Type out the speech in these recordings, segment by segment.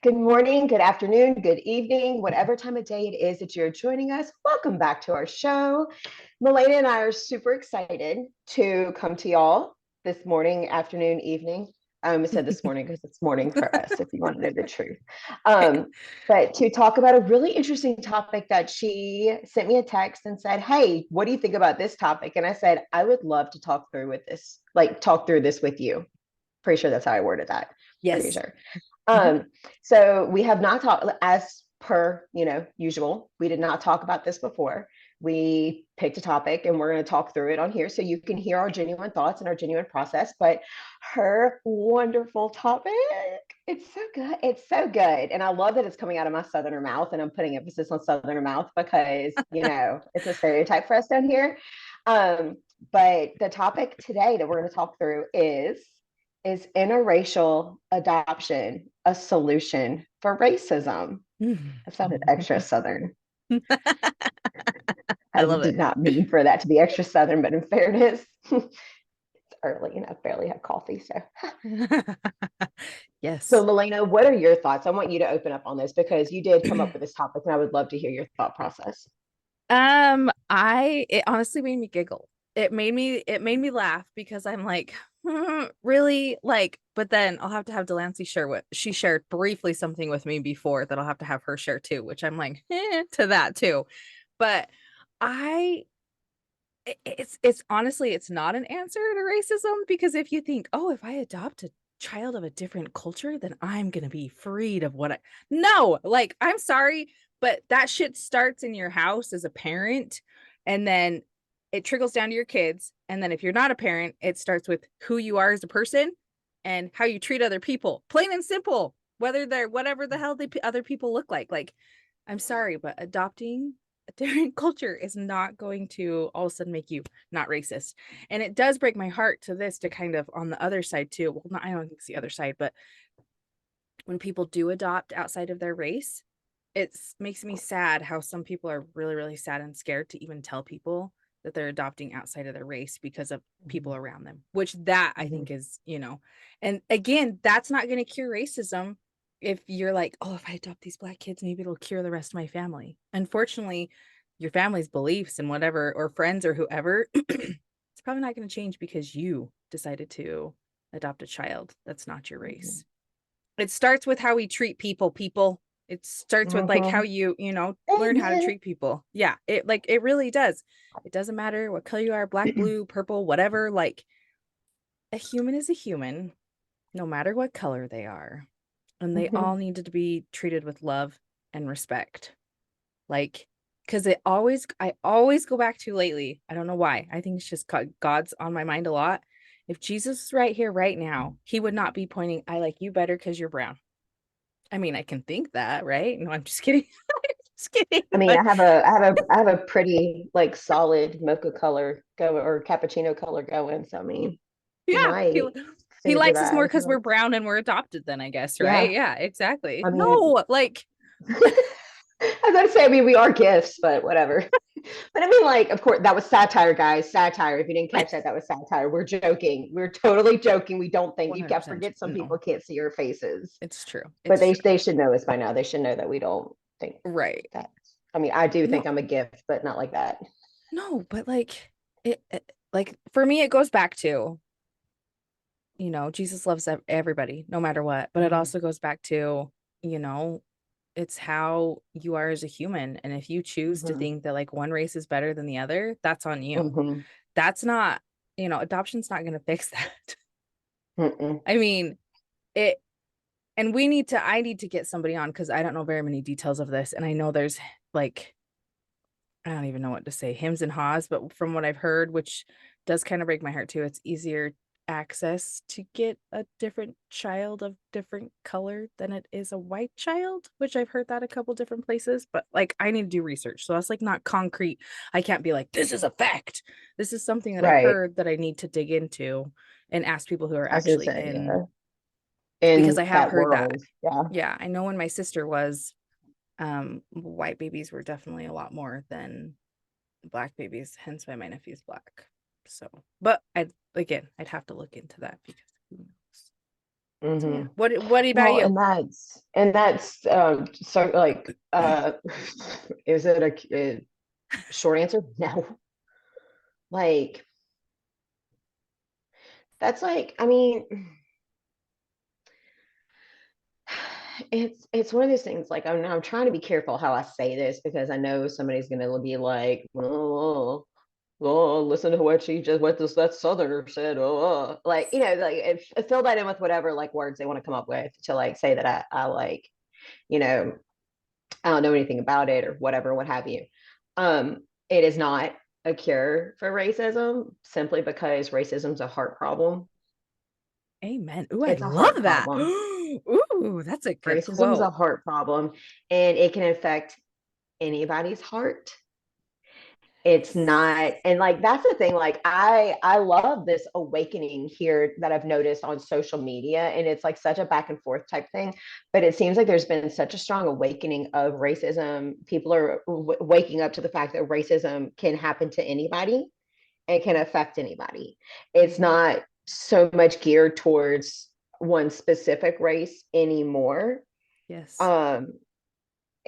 Good morning, good afternoon, good evening, whatever time of day it is that you're joining us. Welcome back to our show. Melena and I are super excited to come to y'all this morning, afternoon, evening. I almost said this morning because it's morning for us, if you want to know the truth. But to talk about a really interesting topic that she sent me a text and said, "Hey, what do you think about this topic?" And I said, "I would love to talk through with this, like talk through this with you." Pretty sure that's how I worded that. Pretty Yes. sure. Mhm. So we have not talked as per, usual. We did not talk about this before. We picked a topic and we're going to talk through it on here so you can hear our genuine thoughts and our genuine process. But her wonderful topic, it's so good. It's so good. And I love that it's coming out of my southerner mouth, and I'm putting emphasis on southerner mouth because, it's a stereotype for us down here. Um, but the topic today that we're going to talk through is interracial adoption a solution for racism? That sounded extra Southern. I I love did it. not mean for that to be extra Southern, but in fairness, it's early and I barely had coffee. So Yes. Melena, what are your thoughts? I want you to open up on this because you did come up with this topic and I would love to hear your thought process. It honestly made me giggle. It made me laugh because I'm like, really? Like, but then I'll have to have Delancey share what she shared briefly something with me before that I'll have to have her share too, which I'm like, to that too. But I it's honestly it's not an answer to racism because if you think, oh, if I adopt a child of a different culture, then I'm gonna be freed of what I no, like I'm sorry, but that shit starts in your house as a parent, and then it trickles down to your kids. And then if you're not a parent, it starts with who you are as a person and how you treat other people. Plain and simple, whether they're whatever the hell other people look like. Like, I'm sorry, but adopting a different culture is not going to all of a sudden make you not racist. And it does break my heart to this to kind of on the other side too. Well, not, I don't think it's the other side, but when people do adopt outside of their race, it makes me sad how some people are really, really sad and scared to even tell people that they're adopting outside of their race because of people Mhm. around them, which that I Mhm. think is, and again, that's not going to cure racism. If you're like, oh, if I adopt these Black kids, maybe it'll cure the rest of my family. Unfortunately, your family's beliefs and whatever, or friends or whoever, it's probably not going to change because you decided to adopt a child that's not your race. It starts with how we treat people. It starts with like how Mhm. you learn how to Amen. treat people. Yeah, it really does. It doesn't matter what color you are, black, blue, purple, whatever. Like, a human is a human no matter what color they are, and they all Mhm. needed to be treated with love and respect. Like, because I always go back to lately, I don't know why, I think it's just God's on my mind a lot. If Jesus was right here right now, he would not be pointing, I like you better because you're brown. I mean, I can think that, right? No, I'm just kidding. Just kidding. I mean, But I have a pretty like solid mocha color go or cappuccino color going. So I mean, he yeah, might he favor likes us that more if he because we're wants. brown and we're adopted, then I guess, right? Yeah, Yeah, exactly. I mean, No, like, I was going to say, I mean, we are gifts, but whatever. But I mean, like, of course, that was satire, guys. Satire. If you didn't catch that, that was satire. We're joking. We're totally joking. We don't think you can't 100% forget some no. people can't see your faces, It's true. but It's true. they should know us by now. They should know that we don't think Right. that. I mean, I do No, think I'm a gift, but not like that. no, but like like for me it goes back to, Jesus loves everybody no matter what, but it Mhm. also goes back to, you know, it's how you are as a human. And if you choose to Mhm. think that like one race is better than the other, that's on you. Mhm. That's not, adoption's not going to fix that. Mm-mm. I mean, it, and I need to get somebody on because I don't know very many details of this. And I know there's like, I don't even know what to say, hims and haws, but from what I've heard, which does kind of break my heart too, it's easier access to get a different child of different color than it is a white child, which I've heard that a couple different places, but like I need to do research. So that's like not concrete. I can't be like, this is a fact. This is something that I've Right. heard that I need to dig into and ask people who are I was gonna actually say, in, yeah. because I In have that heard that. world, yeah. Yeah, I know when my sister was, white babies were definitely a lot more than black babies, hence why my nephew's black. So, but I'd have to look into that because who knows? So yeah. Hmm. What about Well, you? and that's so like is it a short answer? No. Like that's like, I mean, it's one of those things. Like I'm trying to be careful how I say this because I know somebody's gonna be like, oh, listen to what she just what this that southerner said. Like, like fill that in with whatever like words they want to come up with to like say that I like, you know, I don't know anything about it or whatever, what have you. It is not a cure for racism simply because racism's a heart problem. Amen. Ooh, I It's a love heart that. problem. Ooh, that's a good Racism's a quote. heart problem and it can affect anybody's heart. It's not, and like that's the thing, like I love this awakening here that I've noticed on social media, and it's like such a back and forth type thing, but it seems like there's been such a strong awakening of racism. People are waking up to the fact that racism can happen to anybody and can affect anybody. It's Mhm. not so much geared towards one specific race anymore. Yes. um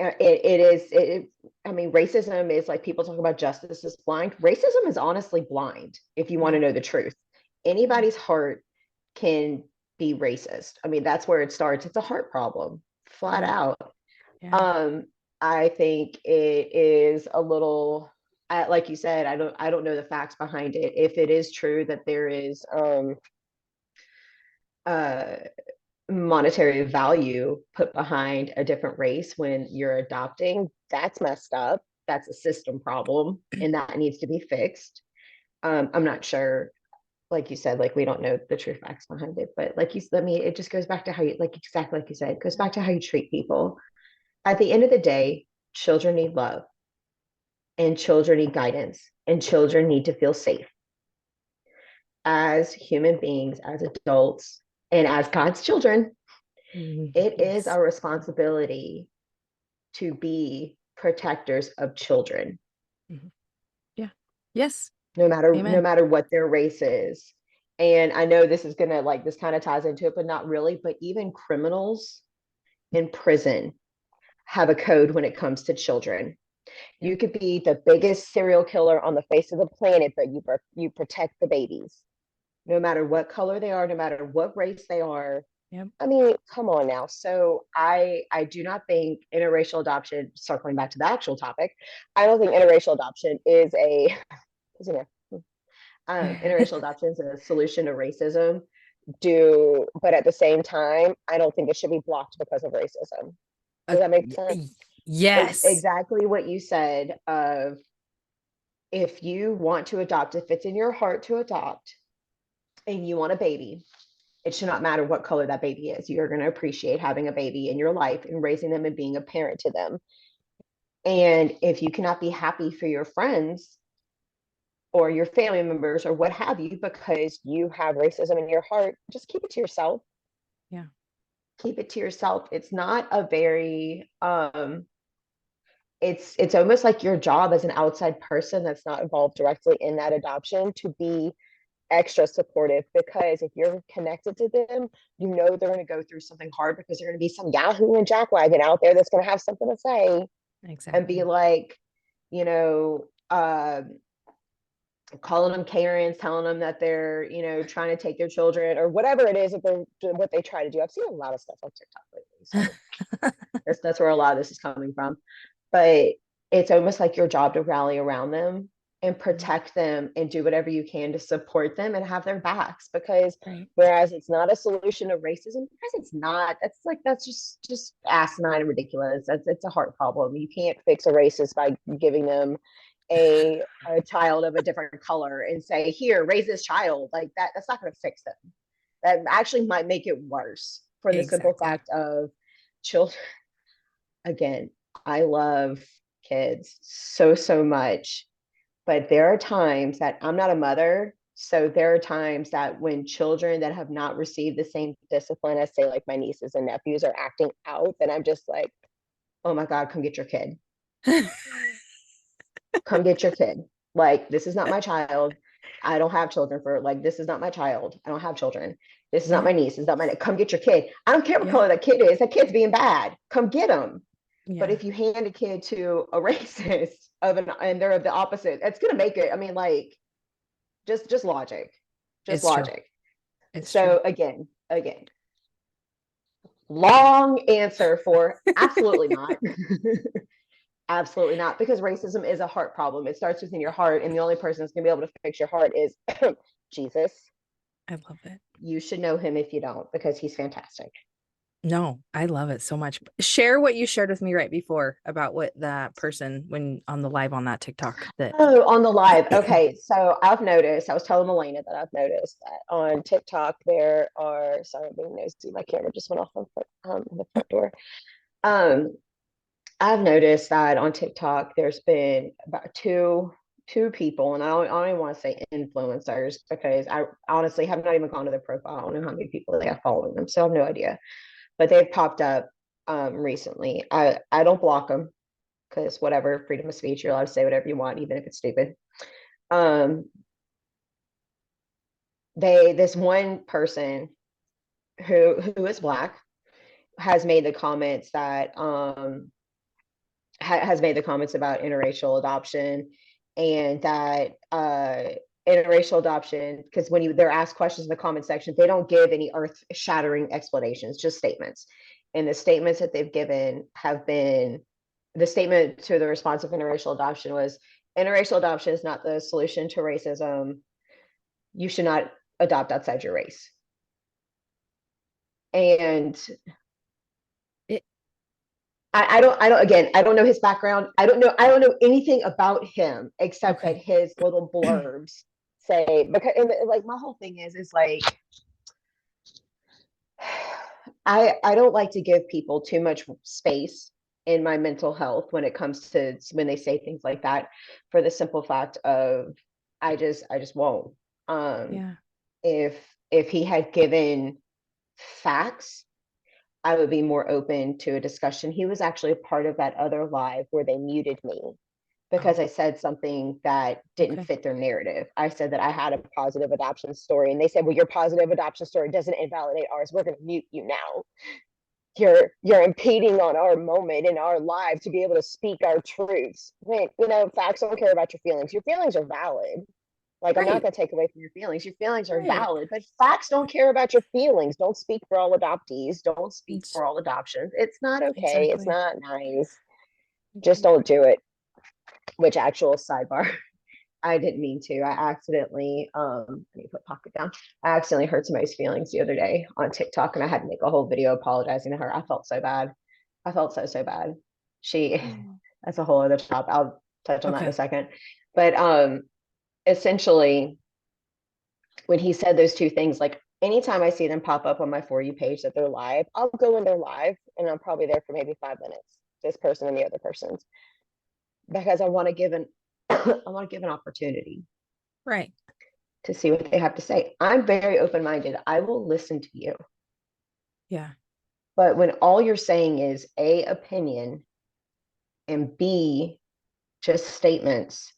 it is I mean, racism is like people talk about justice is blind. Racism is honestly blind if you want to Yeah. know the truth. Yeah. Anybody's heart can be racist. I mean, that's where it starts. It's a heart problem, flat Yeah. out. Yeah. um I think it is a little, like you said, I don't know the facts behind it, if it is true that there is uh monetary value put behind a different race when you're adopting. That's messed up. That's a system problem and that needs to be fixed. I'm not sure, like you said, like we don't know the true facts behind it, but like you said, I mean, it just goes back to how you, like exactly like you said, it goes back to how you treat people. At the end of the day, children need love and children need guidance and children need to feel safe. As human beings, as adults, and as God's children, it is Yes. our responsibility to be protectors of children, Mhm. Yeah. Yes. no Amen. matter what their race is. And I know this is gonna like this kind of ties into it, but not really. But even criminals in prison have a code when it comes to children. Yeah. You could be the biggest serial killer on the face of the planet, but you protect the babies, no matter what color they are, no matter what race they are. Yeah. I mean, come on now. So I do not think interracial adoption, circling back to the actual topic, I don't think interracial adoption is a you know, interracial adoption is a solution to racism. But at the same time, I don't think it should be blocked because of racism. Does that make sense? Yes. Exactly what you said. Of if you want to adopt, if it's in your heart to adopt, and you want a baby, it should not matter what color that baby is. You're going to appreciate having a baby in your life and raising them and being a parent to them. And if you cannot be happy for your friends or your family members or what have you because you have racism in your heart, just keep it to yourself. Yeah. Keep it to yourself. It's not a very it's almost like your job as an outside person that's not involved directly in that adoption to be extra supportive, because if you're connected to them, you know they're going to go through something hard because there's going to be some Yahoo and jackwagon out there that's going to have something to say and be Exactly. like, you know, calling them Karens, telling them that they're, trying to take their children or whatever it is that they're what they try to do. I've seen a lot of stuff on TikTok lately, so that's where a lot of this is coming from. But it's almost like your job to rally around them and Mhm. protect them and do whatever you can to support them and have their backs, because Right. whereas it's not a solution to racism, because it's not, that's just asinine and ridiculous. It's a heart problem. You can't fix a racist by giving them a child of a different color and say, here, raise this child. Like that's not going to fix them. That actually might make it worse, for the simple Exactly. fact of children. Again, I love kids so much, but there are times that I'm not a mother. So there are times that when children that have not received the same discipline as, say, like my nieces and nephews are acting out, then I'm just like, oh my God, come get your kid. Come get your kid. Like, this is not my child. I don't have children for, like, this is not my child. I don't have children. This is not Yeah. my niece. This is not my come get your kid. I don't care what Yeah. color that kid is. That kid's being bad. Come get him. But Yeah. if you hand a kid to a racist and they're of the opposite, it's gonna make it. I mean, like, just logic, just It's true. logic. It's true. So again, long answer for absolutely not. Absolutely not, because racism is a heart problem. It starts within your heart, and the only person that's gonna be able to fix your heart is Jesus. I love it. You should know him if you don't, because he's fantastic. No, I love it so much. Share what you shared with me right before about what that person when on the live on that TikTok that Oh, on the live. Okay. So I've noticed, I was telling Melena that I've noticed that on TikTok there are, sorry, I'm being nosy. My camera just went off on the front door. Um, I've noticed that on TikTok there's been about two people, and I don't even want to say influencers because I honestly have not even gone to their profile. I don't know how many people they have following them, so I have no idea. But they've popped up recently. I don't block them because whatever, freedom of speech, you're allowed to say whatever you want, even if it's stupid. Um, this one person who is black has made the comments that has made the comments about interracial adoption, and that interracial adoption, because when they're asked questions in the comment section, they don't give any earth shattering explanations, just statements. And the statements that they've given have been, the statement to the response of interracial adoption was, interracial adoption is not the solution to racism. You should not adopt outside your race. And it I don't know his background. I don't know anything about him except that okay. his little blurbs say, because, and like, my whole thing is like, I don't like to give people too much space in my mental health when it comes to when they say things like that, for the simple fact of, I just won't. Um, Yeah. if if he had given facts, I would be more open to a discussion. He was actually a part of that other live where they muted me because Oh, I said something that didn't okay. fit their narrative. I said that I had a positive adoption story, and they said, "Well, your positive adoption story doesn't invalidate ours. We're going to mute you now. You're impeding on our moment in our life to be able to speak our truths." When, facts don't care about your feelings. Your feelings are valid. Like, I'm not Right. going to take away from your feelings. Your feelings are Right. valid, but facts don't care about your feelings. Don't speak for all adoptees. Don't speak It's for all adoptions. It's not okay. It's exactly. not nice. Just don't do it. Which, actual sidebar, I didn't mean to. I accidentally, I need to put pocket down. I accidentally hurt somebody's feelings the other day on TikTok, and I had to make a whole video apologizing to her. I felt so bad. I felt so bad. She, Oh. that's a whole other topic. I'll touch on that in a Okay. second. But essentially, when he said those two things, like, anytime I see them pop up on my For You page that they're live, I'll go in their live and I'm probably there for maybe 5 minutes. This person and the other person's, because I want to give an I want to give an opportunity Right. to see what they have to say. I'm very open minded. I will listen to you. Yeah. But when all you're saying is A, opinion, and B, just statements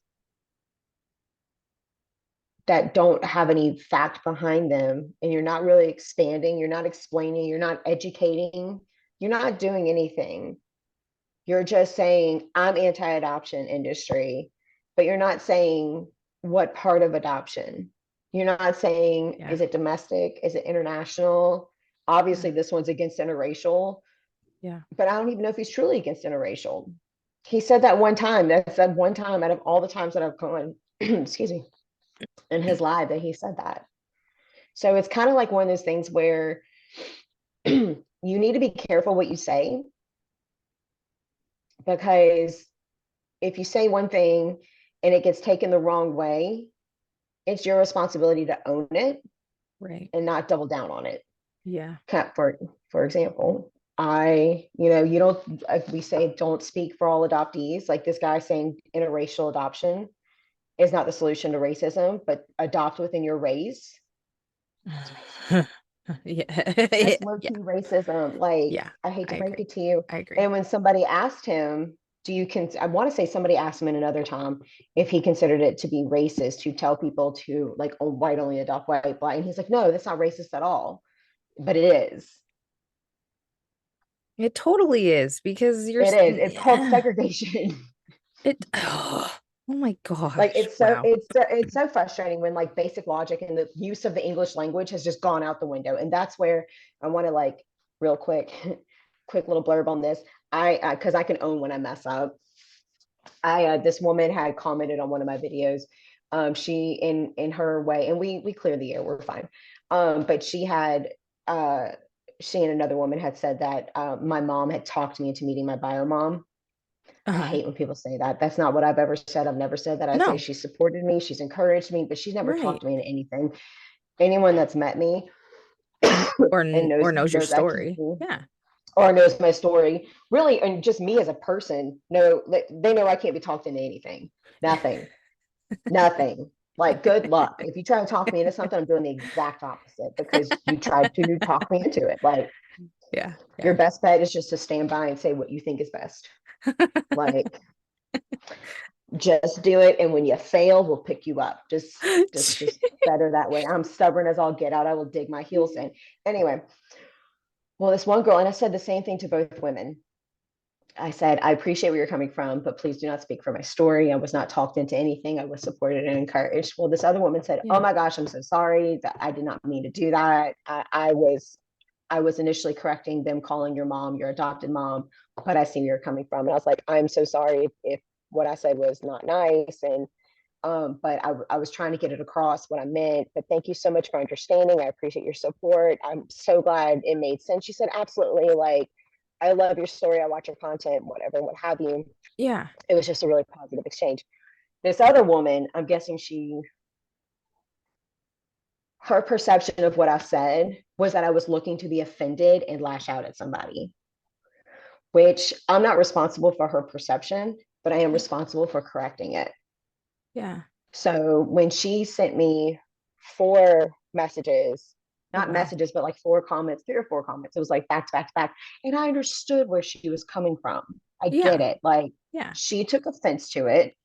that don't have any fact behind them, and you're not really expanding, you're not explaining, you're not educating, you're not doing anything. You're just saying, I'm anti-adoption industry, but you're not saying what part of adoption. You're not saying, Yeah. is it domestic? Is it international? Obviously, Yeah. this one's against interracial, Yeah. but I don't even know if he's truly against interracial. He said that one time. That's that one time out of all the times that I've gone, excuse me, in his live that he said that. So it's kind of like one of those things where you need to be careful what you say, because if you say one thing and it gets taken the wrong way, it's your responsibility to own it Right. and not double down on it. Yeah. For example, you don't, if we say don't speak for all adoptees, like this guy saying interracial adoption is not the solution to racism, but adopt within your race. That's racism. Yeah. That's low Yeah. key racism. Like, Yeah. I hate I to break agree. it to you. I agree. And when somebody asked him, do you I want to say somebody asked him in another time if he considered it to be racist to tell people to like, oh, white only adopt white, black, and he's like, no, that's not racist at all, but it is. It totally is because It is. It's called yeah, segregation. it oh my Like gosh. Wow. it's so frustrating when like basic logic and the use of the English language has just gone out the window. And that's where I want to like real quick, quick little blurb on this. I because I can own when I mess up. I this woman had commented on one of my videos. She in her way, and we clear the air, we're fine. But uh, she and another woman had said that my mom had talked me into meeting my bio mom. I Uh-huh. hate when people say that. That's not what I've ever said. I've never said that. I say No, she supported me, she's encouraged me, but she's never right. talked me into anything. Anyone that's met me and Or knows knows your I can't story. be Yeah. or knows my story, really, and just me as a person, know they know I can't be talked into anything. Nothing. Nothing. Like, good luck. If you try to talk me into something, I'm doing the exact opposite because you tried to talk me into it. Like, Yeah. your Yeah. best bet is just to stand by and say what you think is best. Like, just do it. And when you fail, we'll pick you up. Just better that way. I'm stubborn as I'll get out. I will dig my heels in. Anyway, well, this one girl, and I said the same thing to both women. I said, I appreciate where you're coming from, but please do not speak for my story. I was not talked into anything. I was supported and encouraged. Well, this other woman said, oh Yeah. my gosh, I'm so sorry. That I did not mean to do that. I was initially correcting them calling your mom your adopted mom, but I see where you're coming from. And I was like, I'm so sorry if what I said was not nice. And but I was trying to get it across what I meant. But thank you so much for understanding. I appreciate your support. I'm so glad it made sense. She said, absolutely. Like, I love your story. I watch your content, whatever, what have you. Yeah. It was just a really positive exchange. This other woman, I'm guessing her perception of what I said was that I was looking to be offended and lash out at somebody, which I'm not responsible for her perception, but I am Yeah. responsible for correcting it. Yeah. So when she sent me 4 messages, Oh not wow. messages, but like 4 comments, 3 or 4 comments, it was like back to back to back. And I understood where she was coming from. I get Yeah. it. Like, Yeah. she took offense to it.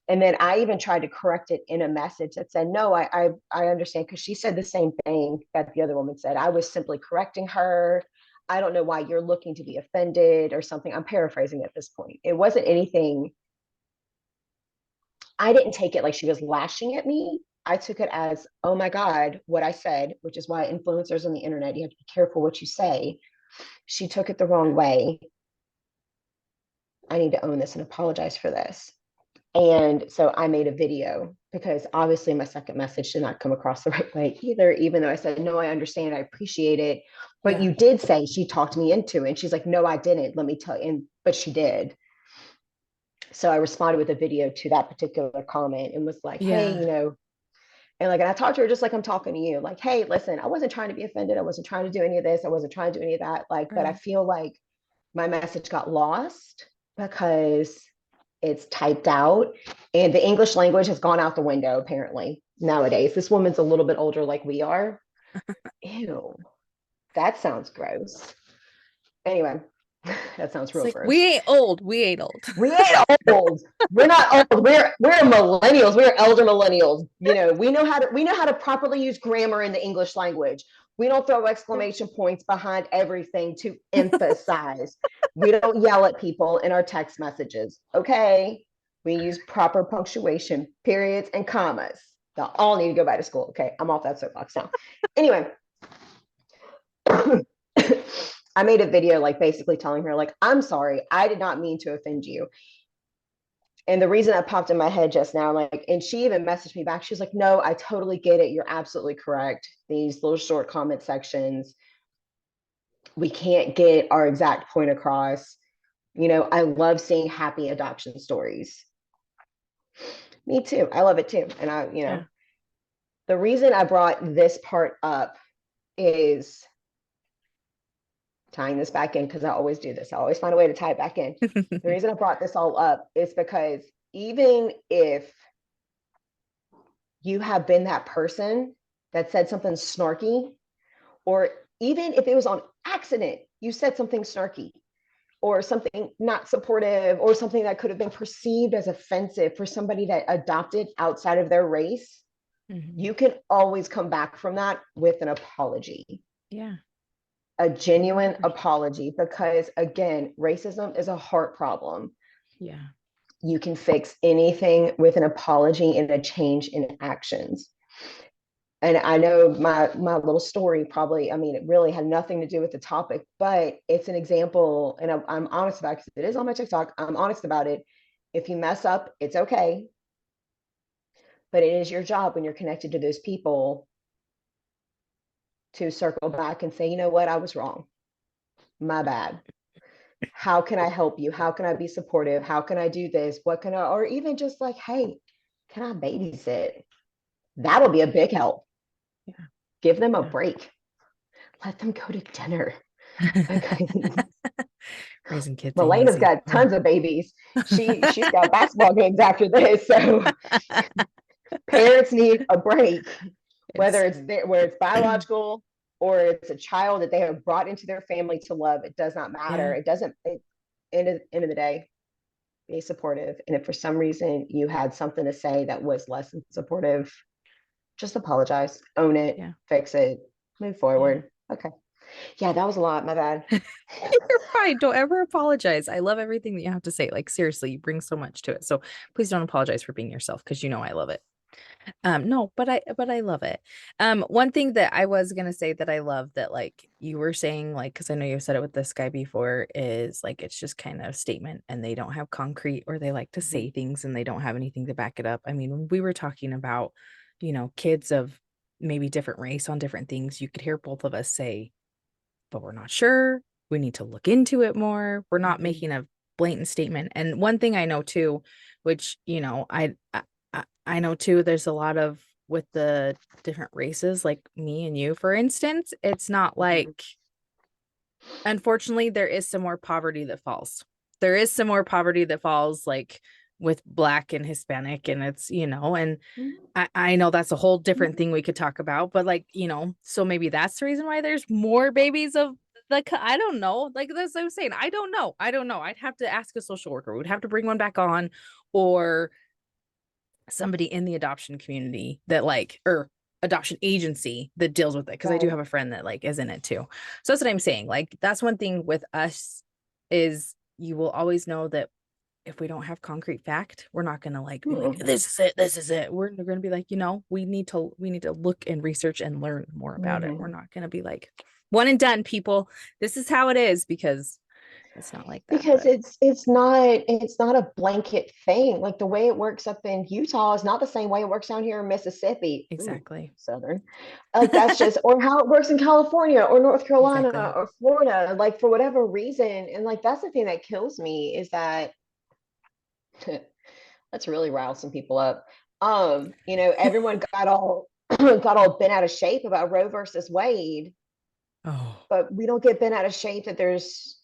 And then I even tried to correct it in a message that said, no, I understand. Cause she said the same thing that the other woman said. I was simply correcting her. I don't know why you're looking to be offended or something. I'm paraphrasing at this point. It wasn't anything. I didn't take it like she was lashing at me. I took it as, oh my God, what I said, which is why influencers on the internet, you have to be careful what you say. She took it the wrong way. I need to own this and apologize for this. And so I made a video because obviously my second message did not come across the right way either, even though I said, no, I understand, I appreciate it. But Yeah. you did say she talked me into it. And she's like, no, I didn't. Let me tell you. And but she did. So I responded with a video to that particular comment and was like, hey, Yeah. you know, and I talked to her just like I'm talking to you, like, hey, listen, I wasn't trying to be offended. I wasn't trying to do any of this. I wasn't trying to do any of that. Like, but I Right. feel like my message got lost because it's typed out and the English language has gone out the window apparently nowadays. This woman's a little bit older like we are. Ew, that sounds gross. Anyway, that sounds It's real like we gross. ain't old. We ain't old. We ain't old. We're not old. We're millennials. We're elder millennials. You know, we know how to properly use grammar in the English language. We don't throw exclamation points behind everything to emphasize. We don't yell at people in our text messages. Okay. We use proper punctuation, periods, and commas. Y'all all need to go back to school. Okay. I'm off that soapbox now. Anyway, I made a video like basically telling her, like, I'm sorry, I did not mean to offend you. And the reason that popped in my head just now, like, and she even messaged me back. She was like, no, I totally get it. You're absolutely correct. These little short comment sections, we can't get our exact point across. You know, I love seeing happy adoption stories. Me too. I love it too. And Yeah. the reason I brought this part up is tying this back in because I always do this. I always find a way to tie it back in. The reason I brought this all up is because even if you have been that person that said something snarky, or even if it was on accident, you said something snarky, or something not supportive, or something that could have been perceived as offensive for somebody that adopted outside of their race, Mhm. you can always come back from that with an apology, Yeah. a genuine 100%. apology, because again, racism is a heart problem. Yeah. You can fix anything with an apology and a change in actions. And I know my little story probably, I mean, it really had nothing to do with the topic, but it's an example, and I'm honest about it because it is on my TikTok. I'm honest about it. If you mess up, it's okay, but it is your job when you're connected to those people to circle back and say, you know what, I was wrong. My bad. How can I help you? How can I be supportive? How can I do this? What can I, or even just like, hey, can I babysit? That'll be a big help. Yeah. Give them a Yeah. break. Let them go to dinner. Okay. Raising kids ain't Melena's easy. got Oh. tons of babies. She's got basketball games after this. So parents need a break, whether It's it's there, where it's biological or it's a child that they have brought into their family to love. It does not matter. yeah. It doesn't. End of the day, be supportive. And if for some reason you had something to say that was less than supportive, just apologize, own it, Yeah. fix it, move Yeah. forward. Okay. Yeah, that was a lot. My bad. You're fine. Don't ever apologize. I love everything that you have to say. Like seriously, you bring so much to it. So please don't apologize for being yourself because you know I love it. No, but I love it. One thing that I was gonna say that I love that like you were saying, like, because I know you said it with this guy before, is like it's just kind of statement and they don't have concrete or they like to Mhm. say things and they don't have anything to back it up. I mean, when we were talking about, kids of maybe different race on different things, you could hear both of us say, but we're not sure. We need to look into it more. We're not Mhm. making a blatant statement. And one thing I know too, which, I know too, there's a lot of with the different races, like me and you, for instance, it's not Mhm. like, unfortunately, there is some more poverty that falls. There is some more poverty that falls like with Black and Hispanic, and and Mhm. I know that's a whole different thing we could talk about, but like, so maybe that's the reason why there's more babies of I don't know. Like that's what I'm saying. I don't know. I don't know. I'd have to ask a social worker. We'd have to bring one back on or somebody in the adoption community that like, or adoption agency that deals with it. Cause I do Right. have a friend that like is in it too. So that's what I'm saying. Like that's one thing with us is you will always know that if we don't have concrete fact, we're not gonna like be like, Mhm. this is it, this is it. We're gonna be like, we need to look and research and learn more about it. We're Mhm. not gonna be like one and done, people. This is how it is because it's not like that. Because But it's not a blanket thing. Like the way it works up in Utah is not the same way it works down here in Mississippi. Ooh, exactly. Southern. Like that's just, or how it works in California or North Carolina Exactly. or Florida, like for whatever reason. And like that's the thing that kills me is that let's really rile some people up. Everyone got all got all bent out of shape about Roe versus Wade, Oh, but we don't get bent out of shape that there's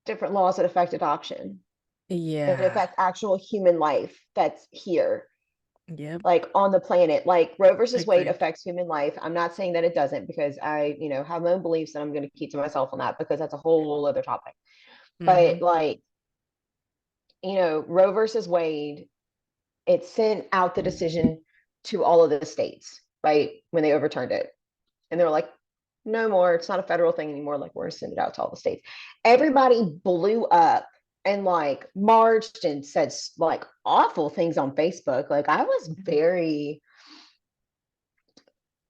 different laws that affect adoption, that yeah. affect actual human life that's here, Yep. like on the planet. Like Roe versus Wade Agreed. affects human life. I'm not saying that it doesn't, because I, have my own beliefs and I'm going to keep to myself on that because that's a whole other topic. Mm-hmm. But like, Roe versus Wade, it sent out the decision to all of the states, right? When they overturned it. And they were like, no more, it's not a federal thing anymore. Like, we're gonna send it out to all the states. Everybody blew up and like marched and said like awful things on Facebook. Like, I was Mm-hmm. very,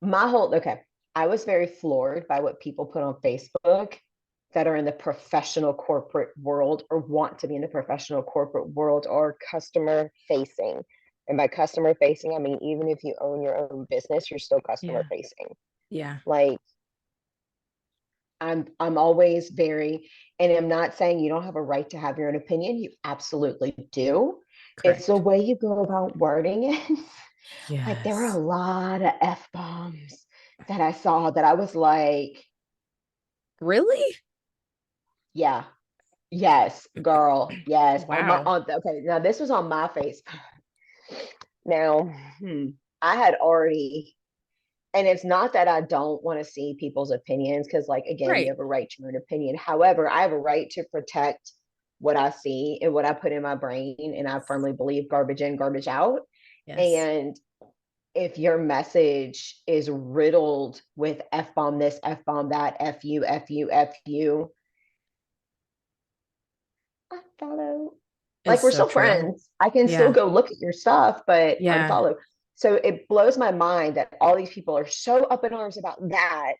okay, I was very floored by what people put on Facebook that are in the professional corporate world or want to be in the professional corporate world or customer facing. And by customer facing, I mean, even if you own your own business, you're still customer Yeah. facing. Yeah. Like, I'm always very, and I'm not saying you don't have a right to have your own opinion. You absolutely do. It's the Correct. way you go about wording it. Like there were a Yes. lot of F bombs that I saw that I was like, Really? yeah, yes, girl, yes. On my Wow. on okay, now this was on my face. Now, I had already And it's not that I don't want to see people's opinions, because, like, again, you Right. have a right to your opinion. However, I have a right to protect what I see and what I put in my brain. And I Yes. firmly believe garbage in, garbage out. Yes. And if your message is riddled with F bomb this, F bomb that, F you, F you, F you, unfollow. It's Like, we're so still true. friends. I can still Yeah. go look at your stuff, but Yeah. unfollow. So it blows my mind that all these people are so up in arms about that,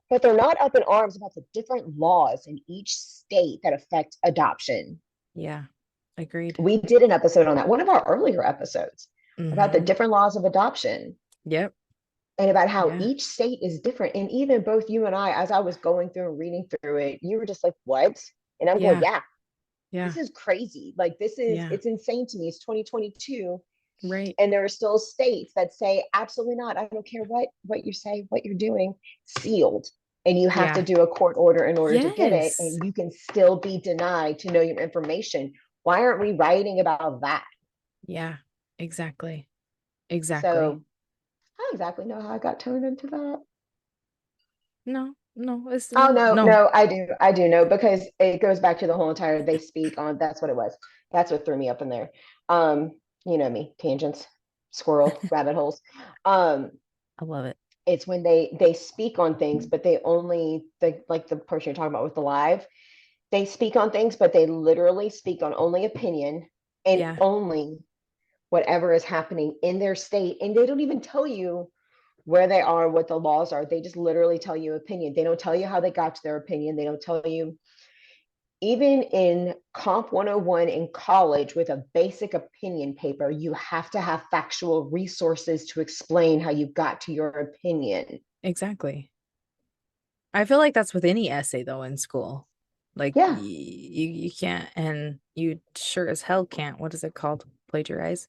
but they're not up in arms about the different laws in each state that affect adoption. Yeah. Agreed. We did an episode on that, one of our earlier episodes, about the Mm-hmm. different laws of adoption Yep. and about how Yeah. each state is different. And even both you and I, as I was going through and reading through it, you were just like, what? And I'm going, Yeah. yeah, this Yeah. is crazy. Like, Yeah. it's insane to me. It's 2022. Right. And there are still states that say, absolutely not. I don't care what you say, what you're doing, sealed. And you have to Yeah. do a court order in order to get it. Yes. And you can still be denied to know your information. Why aren't we writing about that? Yeah. Exactly. Exactly. So I don't exactly know how I got turned into that. No, no, it's Oh no, no. no, I do know, because it goes back to the whole entire they speak on. That's what it was. That's what threw me up in there. Um, you know me, tangents, squirrel, rabbit holes. Um, I love it. it's when they speak on things, but they only, the like the person you're talking about with the live, they speak on things, but they literally speak on only opinion and Yeah. only whatever is happening in their state, and they don't even tell you where they are, what the laws are. They just literally tell you opinion. They don't tell you how they got to their opinion. They don't tell you, even in Comp 101 in college with a basic opinion paper, you have to have factual resources to explain how you got to your opinion. Exactly. I feel like that's with any essay though in school. Like Yeah, you can't, and you sure as hell can't. What is it called? Plagiarize.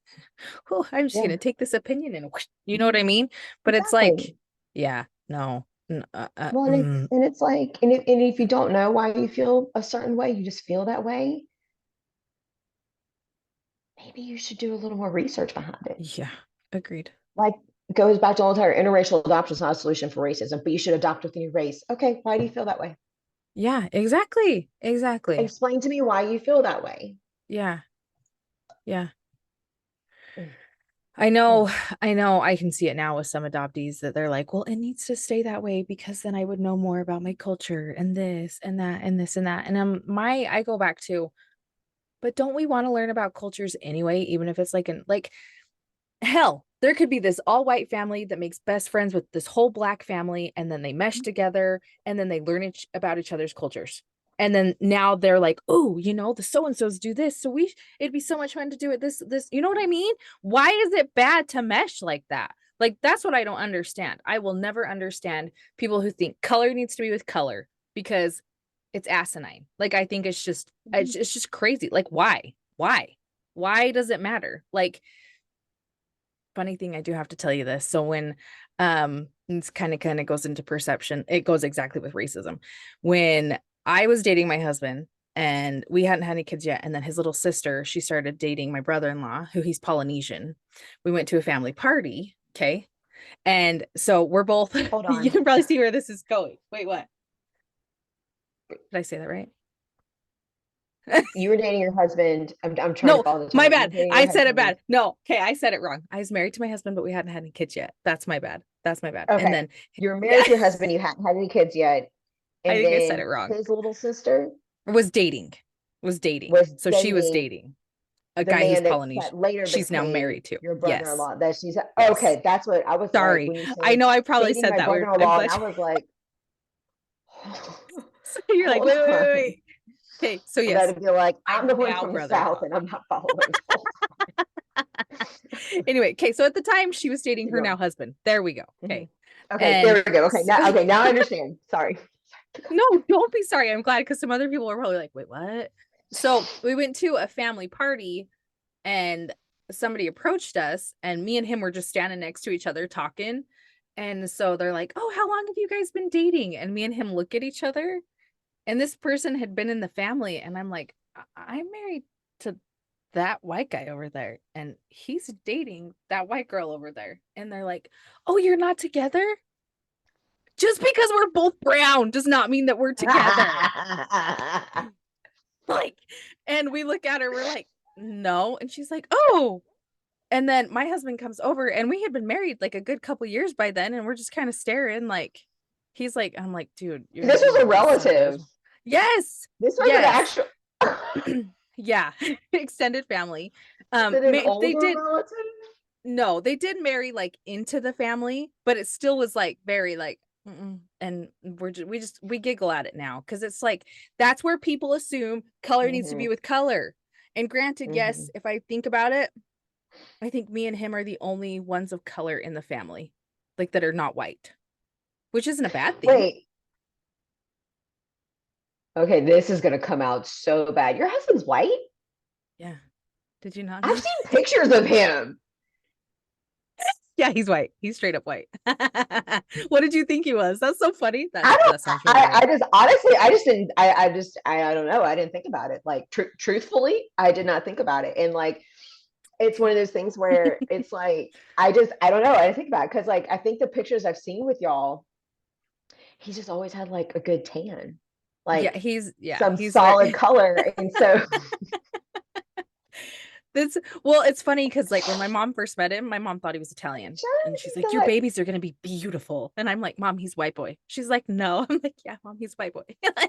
Oh, I'm just yeah, gonna take this opinion and whoosh, you know what I mean? But it's like, exactly. yeah, no. Well, and it's like, and if you don't know why you feel a certain way, you just feel that way. Maybe you should do a little more research behind it. Yeah, agreed. Like, it goes back to the entire interracial adoption is not a solution for racism, but you should adopt within your race. Okay, why do you feel that way? Yeah, exactly. Exactly. Explain to me why you feel that way. Yeah. Yeah. Mm, I know, mm. I know I can see it now with some adoptees that they're like, well, it needs to stay that way because then I would know more about my culture and this and that and this and that. And I go back to, but don't we want to learn about cultures anyway, even if it's like hell, there could be this all white family that makes best friends with this whole black family, and then they mesh together and then they learn about each other's cultures. And then now they're like, oh, the so and so's do this. So it'd be so much fun to do it. This, you know what I mean? Why is it bad to mesh like that? Like, that's what I don't understand. I will never understand people who think color needs to be with color because it's asinine. Like, I think it's just crazy. Like, why? Why does it matter? Like, funny thing, I do have to tell you this. So when it's kind of goes into perception, it goes exactly with racism. When I was dating my husband and we hadn't had any kids yet, and then his little sister, she started dating my brother-in-law, who he's Polynesian. We went to a family party, okay? And so we're both Hold you on. can probably see where this is going. Wait, what? Did I say that right? You were dating your husband. I'm trying to No, follow the my timeline. You were bad. dating your I said it husband. bad. No, okay, I said it wrong. I was married to my husband, but we hadn't had any kids yet. That's my bad. That's my bad. And Okay. then, You're yeah, married to your husband. You hadn't had any kids yet. I And think I said it then wrong. his little sister Was dating. Was dating. was So she was dating dating a the guy who's man Polynesian. that later She's now became married to. your Yes. brother-in-law. That she's Yes. okay. That's what I was like Sorry. when you I said know I probably dating said my that weird. I'm brother-in-law, and glad I was like, so you're like, hold wait, wait, wait, on. wait. Okay, so So that'd yes, be like, my I'm the one now from the South brother-in-law. and I'm not following. Hold Anyway, okay, so at the time she was dating Keep her going. now husband. There we go. Mhm. Okay. Okay, there And we go. so, Okay, now I understand. Sorry. no, don't be sorry. I'm glad because some other people are probably like, wait, what? So we went to a family party and somebody approached us, and me and him were just standing next to each other talking. And so they're like, oh, how long have you guys been dating? And me and him look at each other. And this person had been in the family. And I'm like, I'm married to that white guy over there and he's dating that white girl over there. And they're like, oh, you're not together? Just because we're both brown does not mean that we're together. Like, and we look at her, we're like, no. And she's like, oh. And then my husband comes over and we had been married like a good couple years by then. And we're just kind of staring like, he's like, I'm like, dude, This you're was a gonna be so good. relative. Yes. This was an Yes. actual. Yeah. Extended family. Is it an They older did relative? no, they did marry like into the family, but it still was like very like and we giggle at it now because it's like that's where people assume color needs to be Mm-hmm. with color. And granted, Mm-hmm. yes, if I think about it, I think me and him are the only ones of color in the family, like that are not white, which isn't a bad thing. Wait. Okay, this is gonna come out so bad. Your husband's white? Yeah. Did you not I've know? seen pictures of him. Yeah, he's white. He's straight up white. What did you think he was? That's so funny. I don't. That sounds really I right. just honestly, I just didn't. I don't know. I didn't think about it. Like truthfully, I did not think about it. And like, it's one of those things where it's like I don't know. I didn't think about it because like I think the pictures I've seen with y'all, he's just always had like a good tan, Yeah, like yeah, some he's solid very color, and so That's well, it's funny because like when my mom first met him, my mom thought he was Italian. sure And she's he's like, your not. babies are gonna be beautiful. And I'm like, Mom, he's white boy. She's like, no. I'm like, yeah, Mom, he's white boy.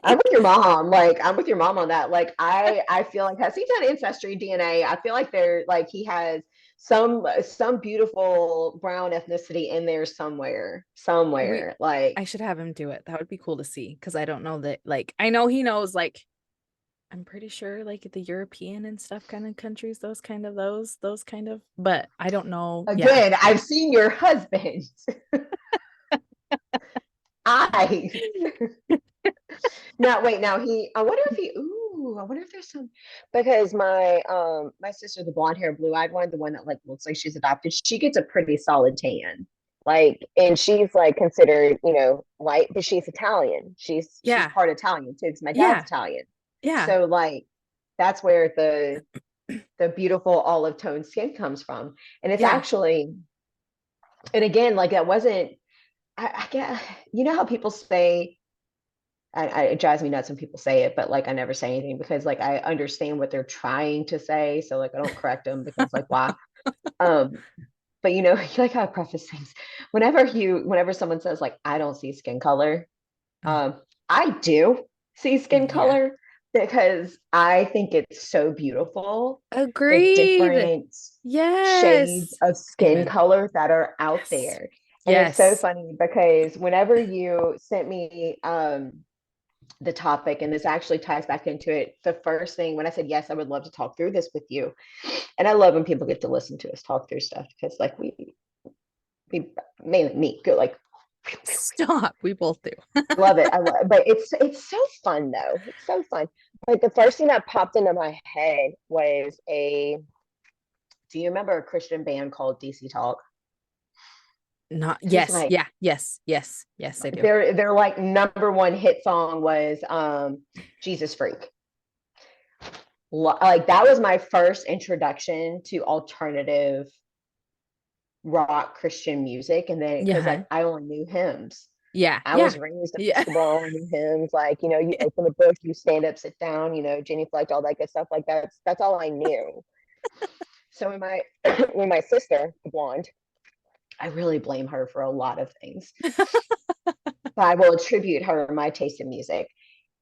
I'm with Like, your mom. Like I'm with your mom on that. Like I feel like has he done ancestry DNA? I feel like they're like he has some beautiful brown ethnicity in there somewhere. we Somewhere. Like I should have him do it. That would be cool to see because I don't know that like I know he knows like I'm pretty sure like the European and stuff kind of countries, those kind of, but I don't know. Yeah. again, I've seen your husband. I now wait, now he I wonder if he ooh, I wonder if there's some because my sister, the blonde hair, blue eyed one, the one that like looks like she's adopted, she gets a pretty solid tan. Like and she's like considered, white, but she's Italian. She's Yeah. part Italian too, because my dad's Yeah. Italian. Yeah. So like that's where the beautiful olive tone skin comes from. And it's Yeah. actually and again, like that wasn't I get you know how people say it drives me nuts when people say it, but like I never say anything because like I understand what they're trying to say. So like I don't correct them because like why? Um, but like how I preface things. Whenever someone says like I don't see skin color, Mm. I do see skin Yeah. color because I think it's so beautiful. The Agreed. different shades Yes. of skin Amen. color that are out Yes. there. And it's so Yes. funny because whenever you sent me the topic, and this actually ties back into it. The first thing when I said yes, I would love to talk through this with you, and I love when people get to listen to us talk through stuff because like we mainly me go like Stop. We both do. love it. I love, but it's so fun though. It's so fun. Like the first thing that popped into my head was a. Do you remember a Christian band called DC Talk? Not It was yes. like Yeah. Yes. Yes. Yes, I do. their like number one hit song was Jesus Freak. Like that was my first introduction to alternative rock Christian music. And then because Yeah. like I only knew hymns. Yeah. I Yeah. was raised in Yeah. basketball, I knew hymns, like, you open the book, you stand up, sit down, Jenny Fleck, all that good stuff. Like that's all I knew. So when my when my sister, the blonde, I really blame her for a lot of things. But I will attribute her my taste in music.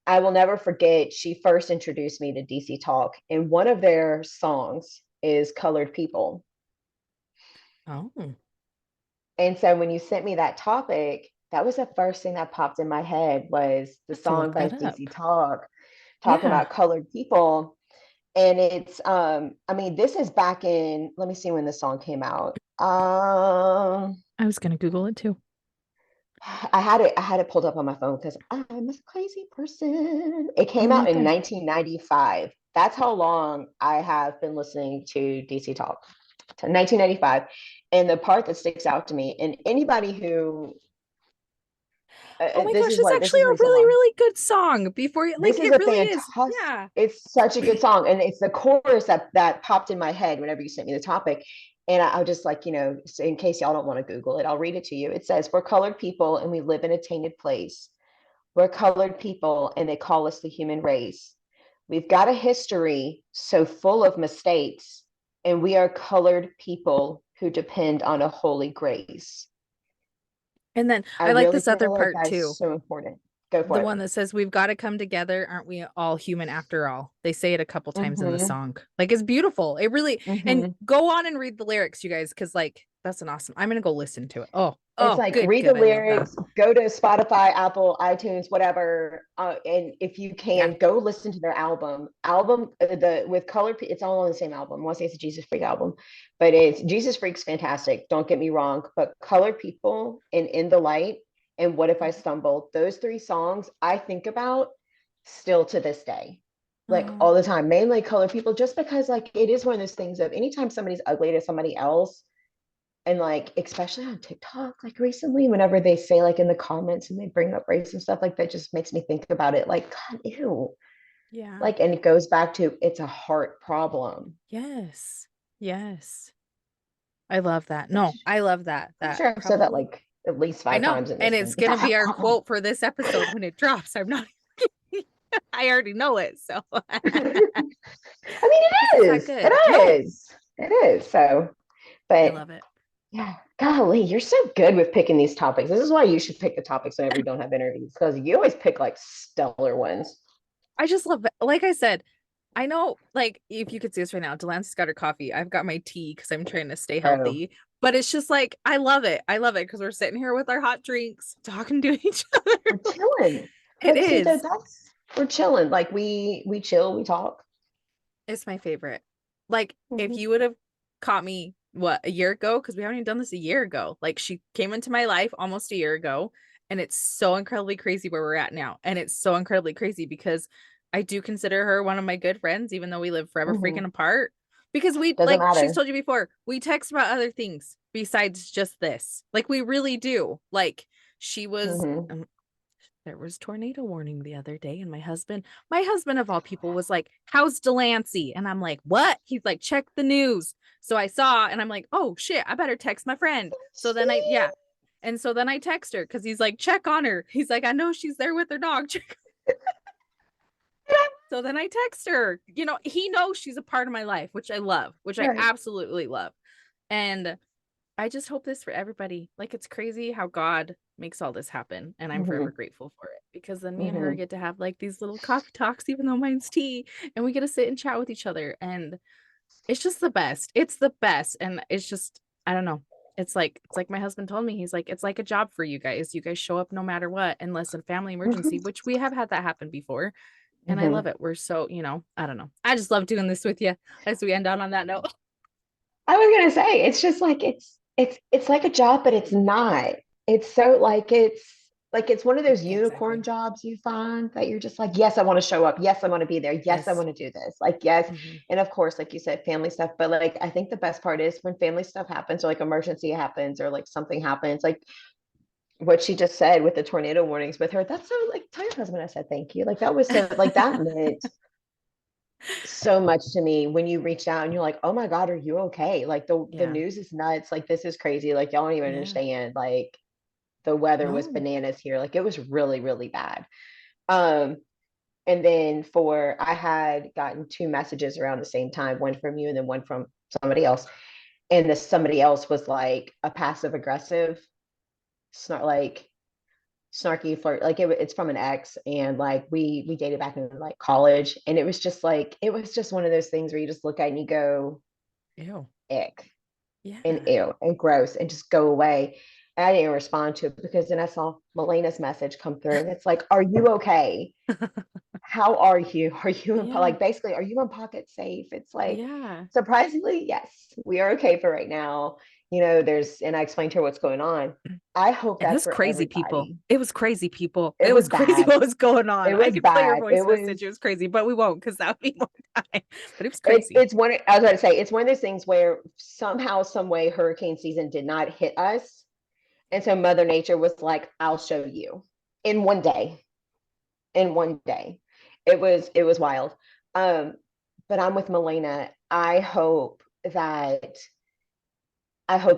I will never forget she first introduced me to DC Talk, and one of their songs is Colored People. Oh, And so when you sent me that topic, that was the first thing that popped in my head was I the have to song look by that DC up. Talk talking Yeah. about colored people. And it's I mean, this is back in let me see when the song came out. I was gonna Google it too. I had it pulled up on my phone because I'm a crazy person. It came I'm out right in there. 1995. That's how long I have been listening to DC Talk. To 1995. And the part that sticks out to me, and anybody who Oh my This gosh, is it's what this actually is a recent really, one. really good song. Before you This like is it a really is. fantastic. Yeah. It's such a good song, and it's the chorus that popped in my head whenever you sent me the topic. And I was just like, so in case y'all don't want to Google it, I'll read it to you. It says, "We're colored people, and we live in a tainted place. We're colored people, and they call us the human race. We've got a history so full of mistakes, and we are colored people who depend on a holy grace." And then I I like really this other feel like part that's too. so important. Go for The it. one that says we've got to come together, aren't we all human after all? They say it a couple times in the Mm-hmm. song. Like it's beautiful. It really and Mm-hmm. go on and read the lyrics, you guys, because like that's an awesome. I'm gonna go listen to it. Oh, It's oh, like good, read the good. I love that. lyrics, go to Spotify, Apple, iTunes, whatever, and if you Yeah. can, go listen to their album the with color. It's all on the same album. I want to say it's a Jesus Freak album, but it's Jesus Freak's fantastic, don't get me wrong, but Color People and In the Light and What If I Mhm. Stumbled, those three songs I think about still to this day, like Oh, all the time, mainly Color People, just because like it is one of those things of anytime somebody's ugly to somebody else, and like especially on TikTok, like recently, whenever they say like in the comments and they bring up race and stuff, like that just makes me think about it. Like, God, ew. yeah. Like, and it goes back to it's a heart problem. Yes. Yes. I love that. No, Which I love that. I'm That sure I've said that probably like at least I five know. times in And this thing. it's It's a gonna be heart our problem. quote for this episode when it drops. I'm not I already know it, so I mean, because it it's that is. good. No, It is. It is. So, I but love it. yeah, golly, you're so good with picking these topics. This is why you should pick the topics whenever you don't have interviews, because you always pick like stellar ones. I just love it. Like I said, I know, like, if you could see us right now, Delancey's got her coffee. I've got my tea because I'm trying to stay Oh, healthy. But it's just like, I love it. I love it because we're sitting here with our hot drinks, talking to each other. we're chilling. It But see, is. that's we're chilling. Like we chill, we talk. It's my favorite. Like, if Mhm. you would have caught me, what, a year ago? Because we haven't even done this a year ago. Like, she came into my life almost a year ago, and it's so incredibly crazy where we're at now. And it's so incredibly crazy because I do consider her one of my good friends, even though we live forever freaking Mhm. apart. Because we, Doesn't like she's matter. told you before, we text about other things besides just this. Like, we really do. Like, she was, Mhm. there was tornado warning the other day, and my husband of all people was like, "How's Delancey?" And I'm like, "What?" He's like, "Check the news." So I saw, and I'm like, "Oh shit, I better text my friend." So then I, Sweet. yeah, and so then I text her because he's like, "Check on her." He's like, "I know she's there with her dog." So then I text her. You know, he knows she's a part of my life, which I love, which I Right. absolutely love, and I just hope this for everybody. Like, it's crazy how God makes all this happen, and I'm forever Mhm. grateful for it because then me and her Mhm. get to have like these little coffee talks, even though mine's tea, and we get to sit and chat with each other, and it's just the best. It's the best, and it's just I don't know. It's like my husband told me. He's like, it's like a job for you guys. You guys show up no matter what, unless a family emergency, Mhm. which we have had that happen before, and I love Mhm. it. We're so I don't know. I just love doing this with you as we end on that note. I was gonna say it's just like it's like a job, but it's not. It's so like it's one of those unicorn Exactly. jobs you find that you're just like, yes, I want to show up. Yes, I want to be there. Yes, I Yes. want to do this. Like, yes. Mhm. And of course, like you said, family stuff. But like I think the best part is when family stuff happens or like emergency happens or like something happens, like what she just said with the tornado warnings with her, that's so like tell your husband I said thank you. Like that was so like that meant so much to me when you reached out and you're like, oh my God, are you okay? Like the Yeah. news is nuts. Like this is crazy. Like y'all don't even Yeah. understand. Like the weather was No. bananas here. Like it was really, really bad. Um, and then for I had gotten two messages around the same time, one from you and then one from somebody else. And the somebody else was like a passive aggressive, snark like snarky flirt, like it's from an ex, and like we dated back in like college, and it was just like it was just one of those things where you just look at it and you go Ew. ick and Yeah. ew and gross and just go away. And I didn't respond to it because then I saw Melena's message come through, and it's like, are you okay? How are you? Are you in Yeah. like basically are you in pocket safe? It's like Yeah. surprisingly, yes, we are okay for right now. There's and I explained to her what's going on. I hope And that it's for crazy, people. everybody. It was crazy, people. It It was was crazy bad. what was going on. It I was could play your bad. voice message. It was crazy, but we won't because that would be more time. But it was It's crazy. it's one I was going to say it's one of those things where somehow some way hurricane season did not hit us, and so Mother Nature was like, I'll show you. in one day. In one day. It was wild. Um, but I'm with Melena. I hope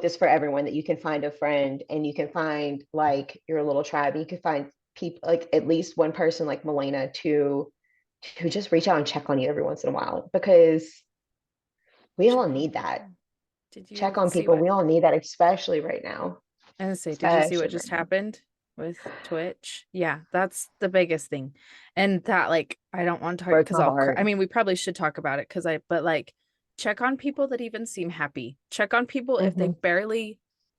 this for everyone, that you can find a friend and you can find like your little tribe. And you can find people, like at least one person like Melena, to just reach out and check on you every once in a while, because we all Check on need that. people. Did Check you on see people. what We all need that, especially right now. I was gonna say, did you see Especially what right just now. happened with Twitch? Yeah, that's the biggest thing. And that, like, I don't want to talk Broke because my I'll cry. I heart. mean, we probably should talk about it because but like, check on people that even seem happy. Check on people if they Hmm.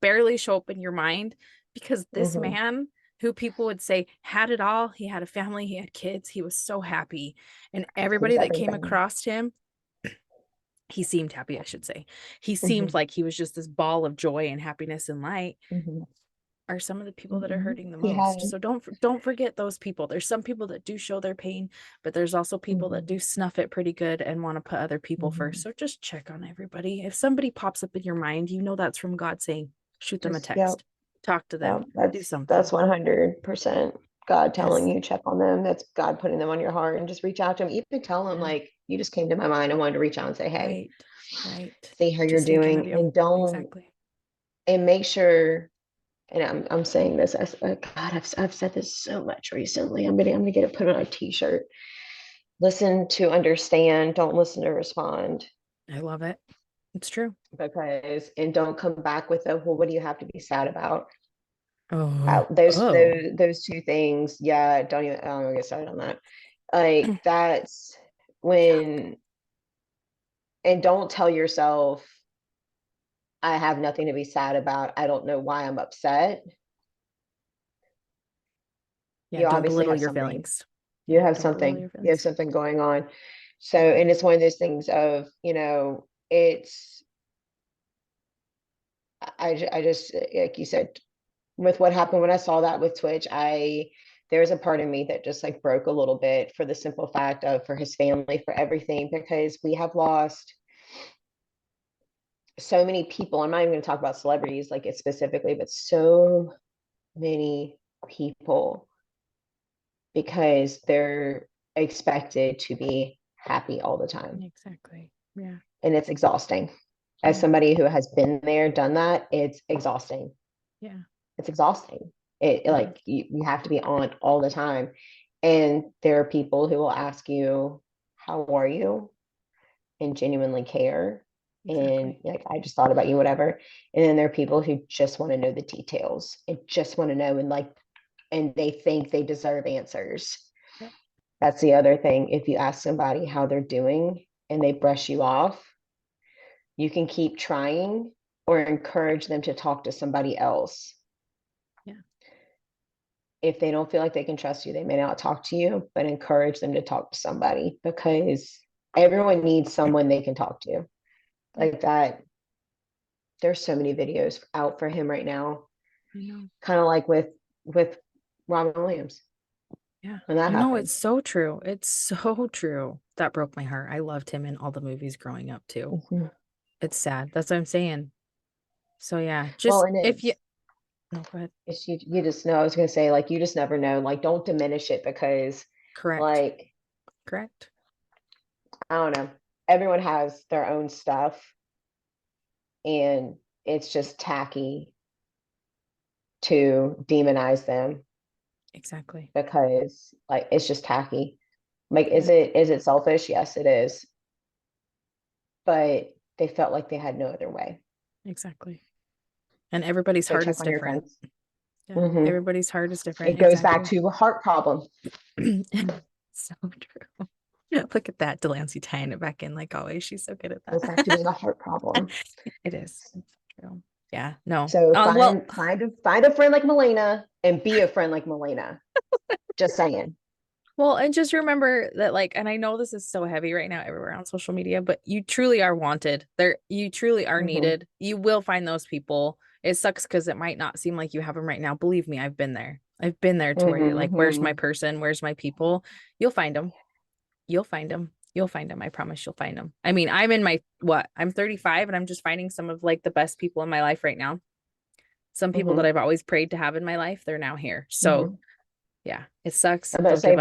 barely show up in your mind, because this Hmm. man who people would say had it all, he had a family, he had kids, he was so happy. And He was everybody that came everything. across him, he seemed happy, I should say. He seemed Hmm. like he was just this ball of joy and happiness and light, Hmm. are some of the people that are Hmm. hurting the He had. most. So don't forget those people. There's some people that do show their pain, but there's also people that Hmm. do snuff it pretty good and want to put other people first. Hmm. So just check on everybody. If somebody pops up in your mind, you know that's from God saying, shoot them a Just, yeah. text, talk to Yeah, them, do that's something. 100% God telling Yes. you check on them. That's God putting them on your heart, and just reach out to them. Even tell them, Yeah. like, you just came to my mind. I wanted to reach out and say, hey, Right. Right. see how you're Just thinking of doing, you. and don't, Exactly. and make sure. And I'm saying this as God, I've said this so much recently. I'm gonna get it put on a t-shirt. Listen to understand. Don't listen to respond. I love it. It's true. Because, and don't come back with a, well, what do you have to be sad about? Oh, Those oh, those two things, yeah, don't even, I don't get started on that. Like, that's yeah. when, and don't tell yourself, I have nothing to be sad about. I don't know why I'm upset. Yeah. You Don't obviously belittle have your something. feelings. You Yeah. have Don't belittle something. your You have feelings. something going on. So, Yeah. and it's one of those things of, it's, I just, like you said, with what happened when I saw that with Twitch, there's a part of me that just like broke a little bit, for the simple fact of, for his family, for everything, because we have lost so many people. I'm not even going to talk about celebrities like it specifically, but so many people, because they're expected to be happy all the time. Exactly. Yeah. And it's exhausting. As Yeah. somebody who has been there, done that, it's exhausting. Yeah. It's exhausting. It, It is. like, you have to be on all the time. And there are people who will ask you, how are you? And genuinely care. And Exactly. like, I just thought about you, whatever. And then there are people who just want to know the details and just want to know, and like, and they think they deserve answers. Yep. That's the other thing. If you ask somebody how they're doing and they brush you off, you can keep trying, or encourage them to talk to somebody else. Yeah. If they don't feel like they can trust you, they may not talk to you, but encourage them to talk to somebody, because everyone needs someone they can talk to. Yeah. Like that, there's so many videos out for him right now, I know. kind of like with Robin Williams Yeah. when that No, it's happened. so true. It's so true. That broke my heart. I loved him in all the movies growing up too. Mhm. It's sad. That's what I'm saying. So yeah, Well, just and if you no, go ahead. you just know, I was going to say, like, you just never know, like, don't diminish it, because Correct. like, Correct. I don't know, everyone has their own stuff, and it's just tacky to demonize them, Exactly. because like, it's just tacky. Like, Yeah, is it selfish? Yes, it is. But they felt like they had no other way. exactly. And everybody's So heart check is on your different. friends. Yeah. Hmm. Everybody's heart is different. It goes back Exactly. to a heart problem. So true. Look at that, Delancey tying it back in like always. She's so good at Goes back to that. being a heart problem. It is. It's true. Yeah. No. So Well, find a friend like Melena, and be a friend like Melena. Just saying. well, and just remember that, like, and I know this is so heavy right now everywhere on social media, but you truly are wanted. You truly are Hmm. needed. You will find those people. It sucks because it might not seem like you have them right now. Believe me, I've been there. I've been there to where you're like, where's my Hmm. person? Where's my people? You'll find them. You'll find them. You'll find them. I promise you'll find them. I mean, I'm in my what? I'm 35 and I'm just finding some of like the best people in my life right now. Some people that Hmm. I've always prayed to have in my life, they're now here. So Hmm. Yeah, it sucks. I'm gonna Don't give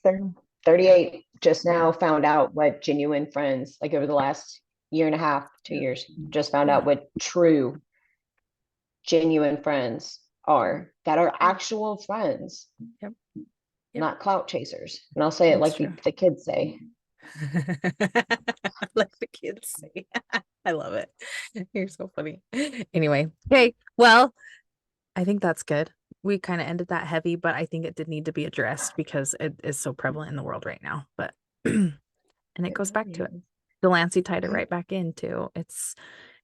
say up. 38 just Yeah. now found out what genuine friends, like over the last year and a half, 2 years, just found Yeah. out what true genuine friends are that are Yeah. actual friends, Yep. Yep. not clout chasers. And I'll say it It's like true. the kids say. Like the kids say. I love it. You're so funny. Anyway, okay. Well, I think that's good. We kind of ended that heavy, but I think it did need to be addressed because it is so prevalent in the world right now. But and it It goes back really to it. is. Delancey tied it right back into it's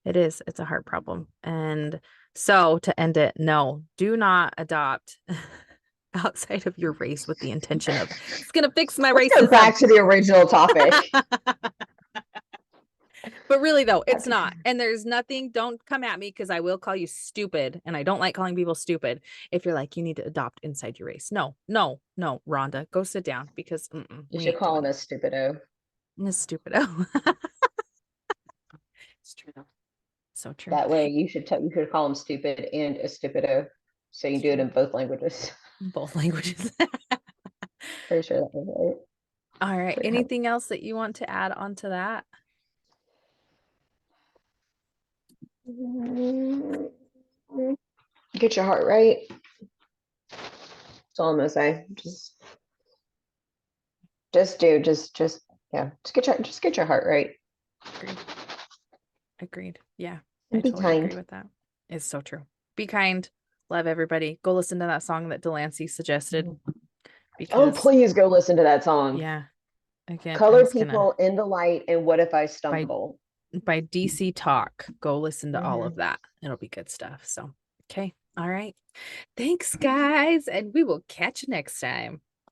a heart problem. And so to end it, no, do not adopt outside of your race with the intention of it's gonna fix my Let's go racism. back to the original topic. But really, though, it's Okay. not. And there's nothing, don't come at me because I will call you stupid. And I don't like calling people stupid if you're like, you need to adopt inside your race. No, no, no, Rhonda, go sit down because You we should ain't call doing him a it. stupido. It's stupid. Oh, it's true, though. So true. That way you should call him stupid and a stupido. So you can It's do it true. in both languages. Both languages. Pretty sure that was All right. right. Anything else that you want to add on to that? Get your heart right. That's all I'm gonna say. Just yeah. Just get your heart right Agreed. Agreed. Yeah, I and be totally agree kind. with that. It's so true. Be kind. Love everybody. Go listen to that song that Delancey suggested Oh, because, please go listen to that song. yeah, again, I Color was gonna people in the light and what if I by stumble? DC Talk. Go listen to all of Mhm. that. It'll be good stuff. So, okay. All right. Thanks, guys. And we will catch you next time.